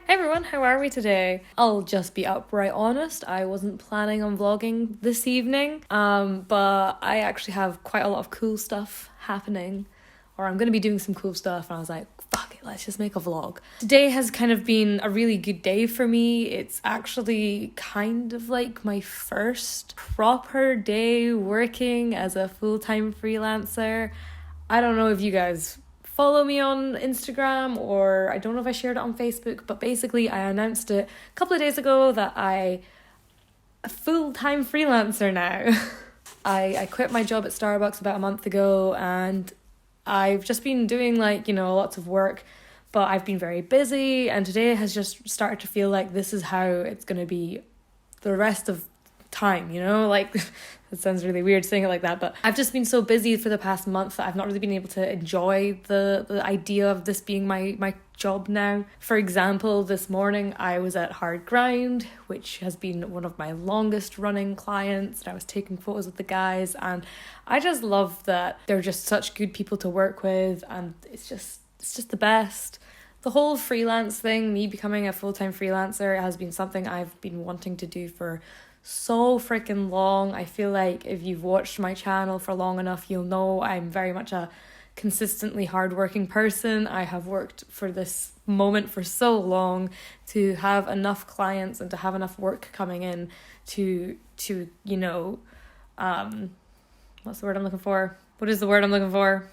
Hey everyone, how are we today? I'll just be outright honest, I wasn't planning on vlogging this evening, but I actually have quite a lot of cool stuff happening, or I'm going to be doing some cool stuff, and I was like, fuck it, let's just make a vlog. Today has kind of been a really good day for me. It's actually kind of like my first proper day working as a full-time freelancer. I don't know if you guys follow me on Instagram, or I don't know if I shared it on Facebook, but basically I announced it a couple of days ago that I'm a full-time freelancer now. I quit my job at Starbucks about a month ago, and I've just been doing lots of work, but I've been very busy, and today has just started to feel like this is how it's going to be the rest of time, it sounds really weird saying it like that, but I've just been so busy for the past month that I've not really been able to enjoy the idea of this being my job now. For example, this morning I was at Hard Grind, which has been one of my longest running clients, and I was taking photos with the guys, and I just love that they're just such good people to work with, and it's just the best. The whole freelance thing, me becoming a full-time freelancer, has been something I've been wanting to do for so freaking long. I feel like if you've watched my channel for long enough, you'll know I'm very much a consistently hardworking person. I have worked for this moment for so long to have enough clients and to have enough work coming in to what's the word I'm looking for? What is the word I'm looking for?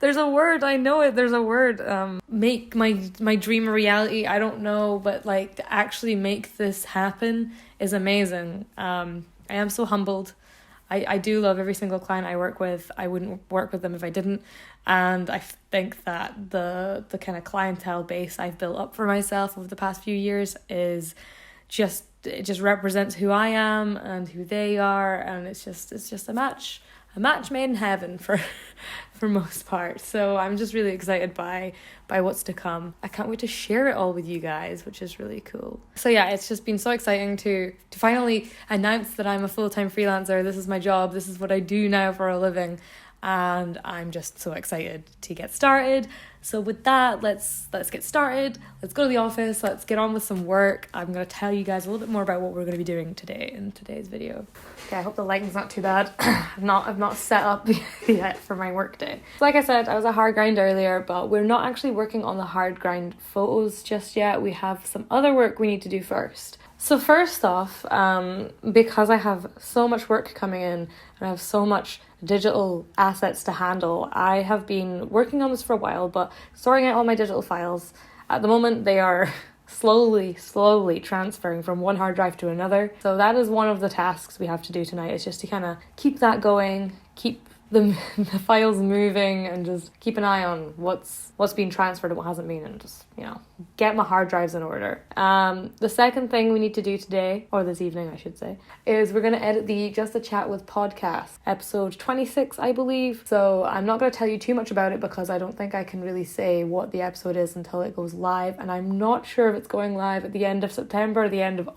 There's a word, I know it, there's a word, make my dream a reality. I don't know, but to actually make this happen is amazing. I am so humbled. I do love every single client I work with. I wouldn't work with them if I didn't, and I think that the kind of clientele base I've built up for myself over the past few years is it just represents who I am and who they are, and it's just a match made in heaven for most part. So I'm just really excited by what's to come. I can't wait to share it all with you guys, which is really cool. So yeah, it's just been so exciting to finally announce that I'm a full-time freelancer. This is my job. This is what I do now for a living. And I'm just so excited to get started. So with that, let's get started. Let's go to the office. Let's get on with some work. I'm going to tell you guys a little bit more about what we're going to be doing today in today's video. Okay, I hope the lighting's not too bad. I've not set up yet for my work day. So like I said, I was at Hard Grind earlier, but we're not actually working on the Hard Grind photos just yet. We have some other work we need to do first. So first off, because I have so much work coming in and I have so much digital assets to handle, I have been working on this for a while, but sorting out all my digital files. At the moment, they are slowly transferring from one hard drive to another. So that is one of the tasks we have to do tonight, is just to kind of keep that going, keep the files moving, and just keep an eye on what's being transferred and what hasn't been, and just get my hard drives in order. The second thing we need to do today, or this evening I should say, is we're going to edit the Just a Chat with podcast, episode 26 I believe. So I'm not going to tell you too much about it because I don't think I can really say what the episode is until it goes live, and I'm not sure if it's going live at the end of September or the end of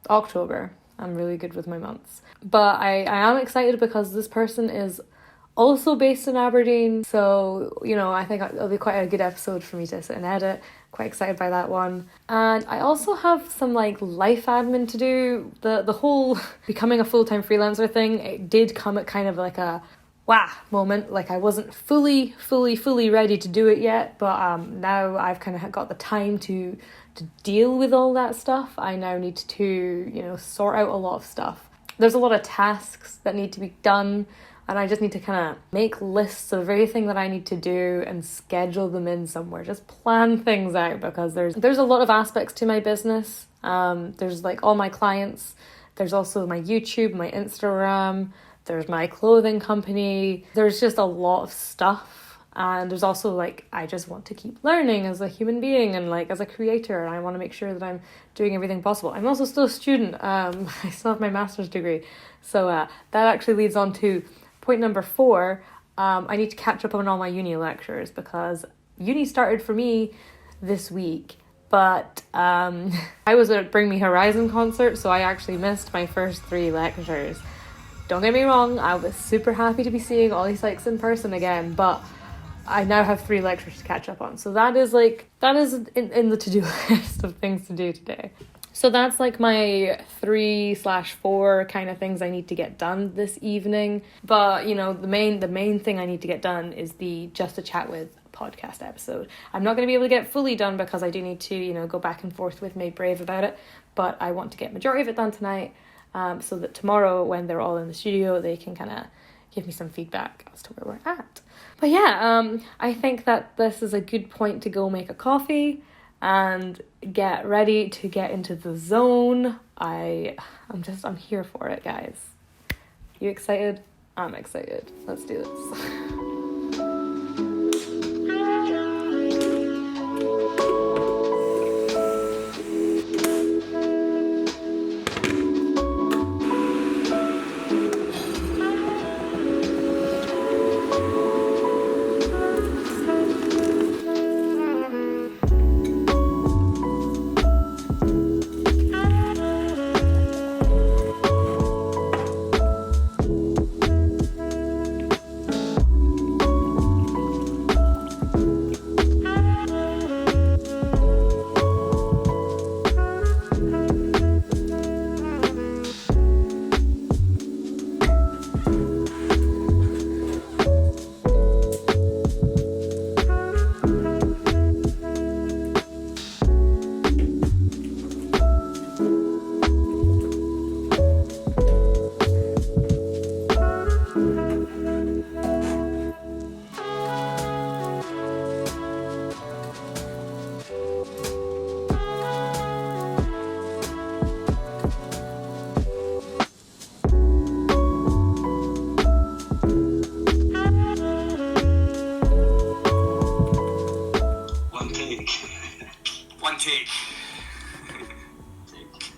October. I'm really good with my months. But I am excited because this person is also based in Aberdeen. So, I think it'll be quite a good episode for me to sit and edit. Quite excited by that one. And I also have some life admin to do. The whole becoming a full-time freelancer thing, it did come at kind of like a moment. I wasn't fully ready to do it yet, but now I've kind of got the time to deal with all that stuff. I now need to sort out a lot of stuff. There's a lot of tasks that need to be done, and I just need to kind of make lists of everything that I need to do and schedule them in somewhere. Just plan things out, because there's a lot of aspects to my business. There's all my clients. There's also my YouTube, my Instagram. There's my clothing company. There's just a lot of stuff. And there's also I just want to keep learning as a human being and as a creator, and I want to make sure that I'm doing everything possible. I'm also still a student. I still have my master's degree. So that actually leads on to point number 4. I need to catch up on all my uni lectures, because uni started for me this week. But I was at Bring Me Horizon concert, so I actually missed my first 3 lectures. Don't get me wrong, I was super happy to be seeing all these in person again, but I now have 3 lectures to catch up on. So that is in the to-do list of things to do today. So that's like my 3/4 kind of things I need to get done this evening. But, you know, the main thing I need to get done is the Just a Chat With podcast episode. I'm not going to be able to get it fully done because I do need to, you know, go back and forth with Made Brave about it. But I want to get majority of it done tonight, so that tomorrow when they're all in the studio, they can kind of give me some feedback as to where we're at. But yeah, I think that this is a good point to go make a coffee and get ready to get into the zone. I'm here for it, guys. You excited? I'm excited. Let's do this.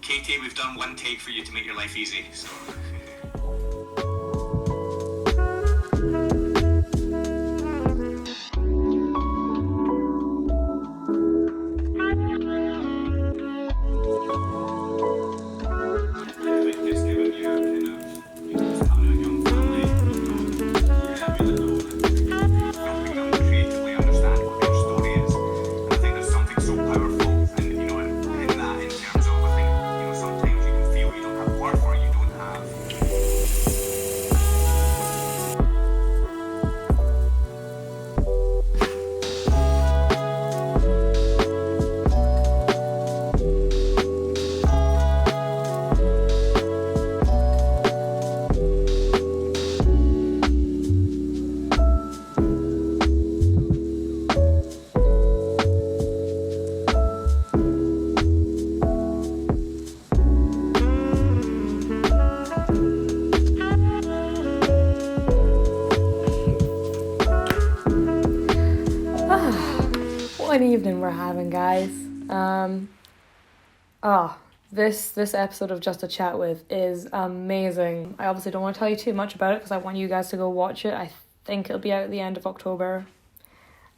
Katie, we've done 1 take for you to make your life easy, so... What an evening we're having, guys. This episode of Just a Chat With is amazing. I obviously don't want to tell you too much about it because I want you guys to go watch it. I think it'll be out at the end of October.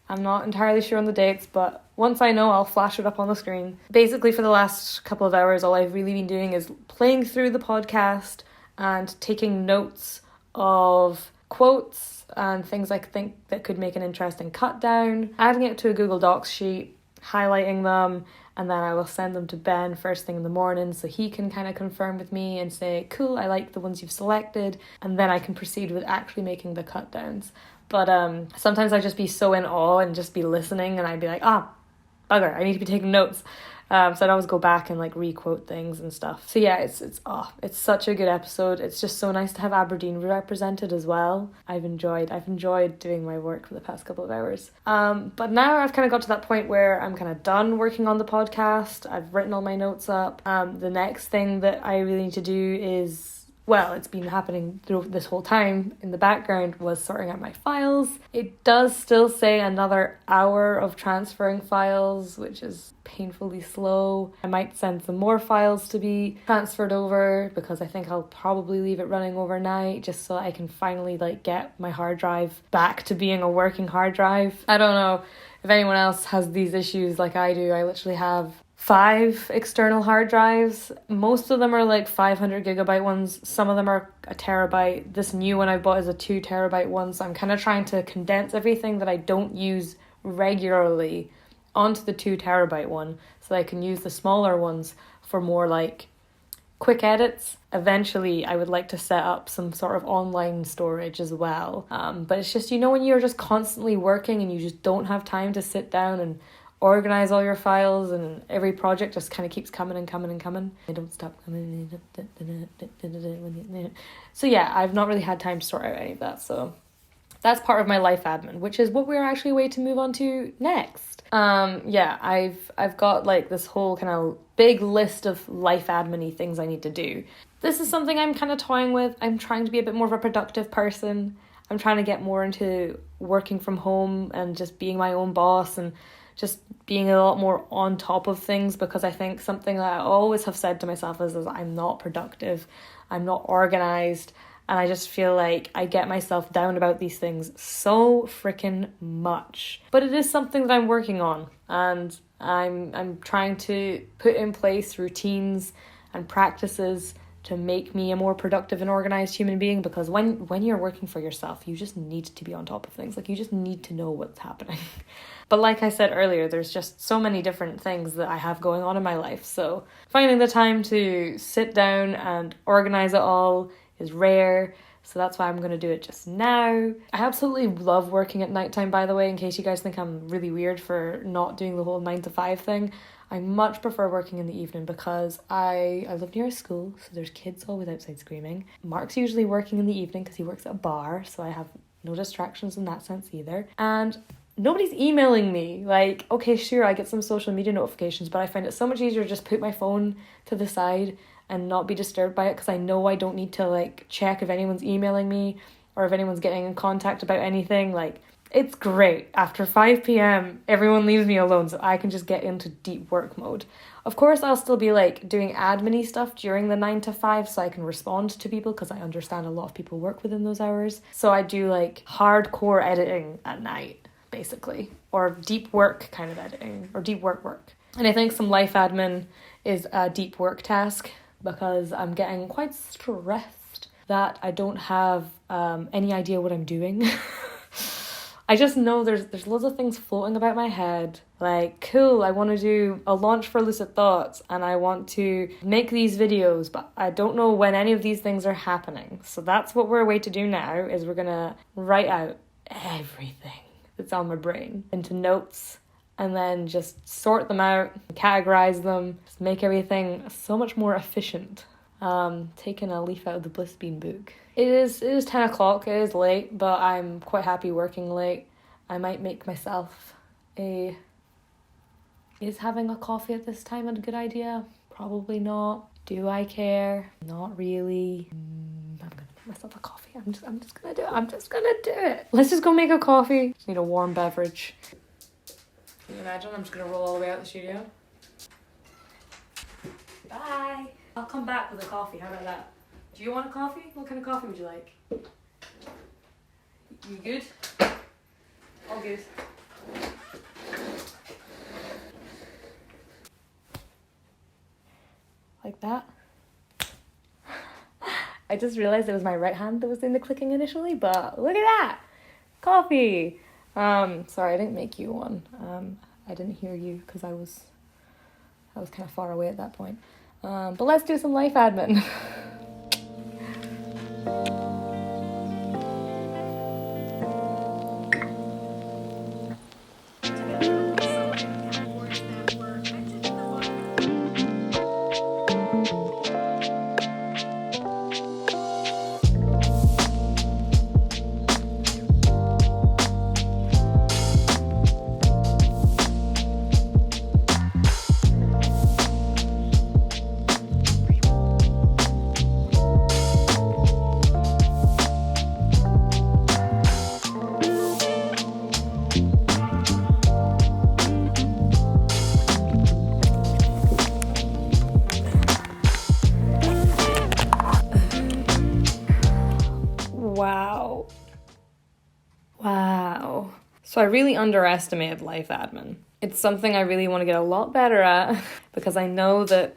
I'm not entirely sure on the dates, but once I know, I'll flash it up on the screen. Basically, for the last couple of hours, all I've really been doing is playing through the podcast and taking notes of quotes and things I think that could make an interesting cut down, adding it to a Google Docs sheet, highlighting them, and then I will send them to Ben first thing in the morning so he can kind of confirm with me and say, cool, I like the ones you've selected, and then I can proceed with actually making the cut downs. But sometimes I'd just be so in awe and just be listening, and I'd be like, bugger, I need to be taking notes. So I'd always go back and like re-quote things and stuff. So yeah, it's such a good episode. It's just so nice to have Aberdeen represented as well. I've enjoyed doing my work for the past couple of hours. But now I've kind of got to that point where I'm kind of done working on the podcast. I've written all my notes up. The next thing that I really need to do is, well, it's been happening through this whole time in the background, was sorting out my files. It does still say another hour of transferring files, which is painfully slow. I might send some more files to be transferred over because I think I'll probably leave it running overnight just so I can finally like get my hard drive back to being a working hard drive. I don't know if anyone else has these issues like I do. I literally have 5 external hard drives. Most of them are like 500 gigabyte ones. Some of them are a terabyte. This new one I bought is a 2 terabyte one. So I'm kind of trying to condense everything that I don't use regularly onto the 2 terabyte one so that I can use the smaller ones for more like quick edits. Eventually I would like to set up some sort of online storage as well. But it's just, when you're just constantly working and you just don't have time to sit down and organize all your files, and every project just kind of keeps coming and coming and coming. They don't stop coming. So yeah, I've not really had time to sort out any of that. So that's part of my life admin, which is what we're actually way to move on to next. I've got like this whole kind of big list of life admin-y things I need to do. This is something I'm kind of toying with. I'm trying to be a bit more of a productive person. I'm trying to get more into working from home and just being my own boss and just being a lot more on top of things, because I think something that I always have said to myself is I'm not productive, I'm not organized, and I just feel like I get myself down about these things so freaking much. But it is something that I'm working on, and I'm trying to put in place routines and practices to make me a more productive and organized human being, because when you're working for yourself, you just need to be on top of things. Like, you just need to know what's happening. But like I said earlier, there's just so many different things that I have going on in my life. So finding the time to sit down and organize it all is rare. So that's why I'm going to do it just now. I absolutely love working at nighttime, by the way, in case you guys think I'm really weird for not doing the whole 9 to 5 thing. I much prefer working in the evening because I live near a school, so there's kids always outside screaming. Mark's usually working in the evening because he works at a bar, so I have no distractions in that sense either. And nobody's emailing me. Like, okay, sure, I get some social media notifications, but I find it so much easier to just put my phone to the side and not be disturbed by it, because I know I don't need to like check if anyone's emailing me or if anyone's getting in contact about anything. Like, it's great. After 5 p.m, everyone leaves me alone, so I can just get into deep work mode. Of course, I'll still be like doing admin-y stuff during the 9 to 5 so I can respond to people, because I understand a lot of people work within those hours. So I do like hardcore editing at night, basically, or deep work kind of editing, or deep work. And I think some life admin is a deep work task, because I'm getting quite stressed that I don't have any idea what I'm doing. I just know there's loads of things floating about my head. Like, cool, I want to do a launch for Lucid Thoughts, and I want to make these videos, but I don't know when any of these things are happening. So that's what we're way to do now, is we're going to write out everything that's on my brain into notes, and then just sort them out, categorize them, just make everything so much more efficient. Taking a leaf out of the Bliss Bean book. It is 10 o'clock, it is late, but I'm quite happy working late. I might make myself Is having a coffee at this time a good idea? Probably not. Do I care? Not really. I'm gonna make myself a coffee. I'm just gonna do it. I'm just gonna do it. Let's just go make a coffee. Just need a warm beverage. Can you imagine? I'm just gonna roll all the way out the studio. Bye. I'll come back with a coffee. How about that? Do you want a coffee? What kind of coffee would you like? You good? All good. Like that. I just realized it was my right hand that was doing the clicking initially, but look at that! Coffee! Sorry, I didn't make you one. I didn't hear you because I was kind of far away at that point. But let's do some life admin. Wow. So I really underestimated life admin. It's something I really want to get a lot better at because I know that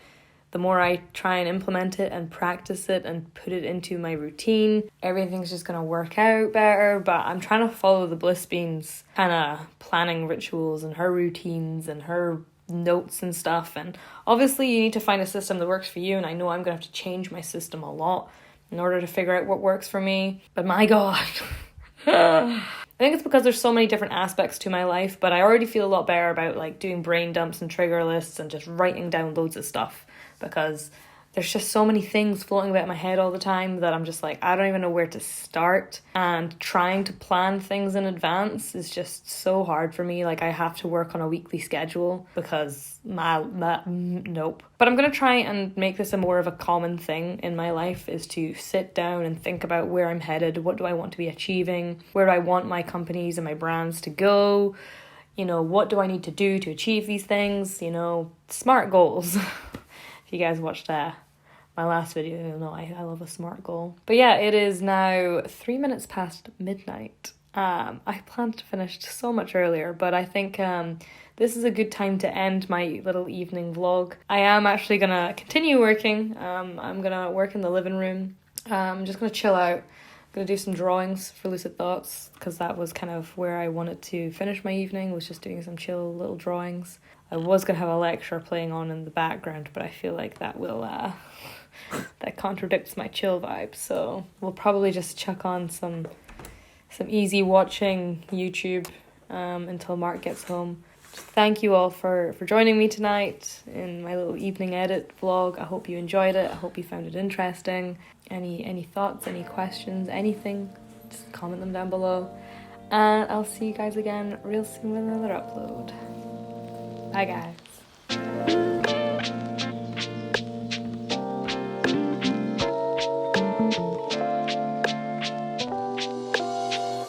the more I try and implement it and practice it and put it into my routine, everything's just going to work out better. But I'm trying to follow the Bliss Bean's kind of planning rituals and her routines and her notes and stuff. And obviously you need to find a system that works for you. And I know I'm going to have to change my system a lot in order to figure out what works for me. But my God. I think it's because there's so many different aspects to my life, but I already feel a lot better about like doing brain dumps and trigger lists and just writing down loads of stuff, because there's just so many things floating about in my head all the time that I'm just like, I don't even know where to start. And trying to plan things in advance is just so hard for me. Like I have to work on a weekly schedule because nope. But I'm going to try and make this a more of a common thing in my life, is to sit down and think about where I'm headed. What do I want to be achieving? Where do I want my companies and my brands to go? You know, what do I need to do to achieve these things? You know, SMART goals. If you guys watched my last video, you'll know I love a SMART goal. But yeah, it is now 3 minutes past midnight. I planned to finish so much earlier, but I think this is a good time to end my little evening vlog. I am actually going to continue working. I'm going to work in the living room. I'm just going to chill out. I'm going to do some drawings for Lucid Thoughts, because that was kind of where I wanted to finish my evening, was just doing some chill little drawings. I was going to have a lecture playing on in the background, but I feel like that will, that contradicts my chill vibe. So we'll probably just chuck on some easy watching YouTube until Mark gets home. Just thank you all for joining me tonight in my little evening edit vlog. I hope you enjoyed it. I hope you found it interesting. Any thoughts, any questions, anything, just comment them down below. And I'll see you guys again real soon with another upload. Bye guys.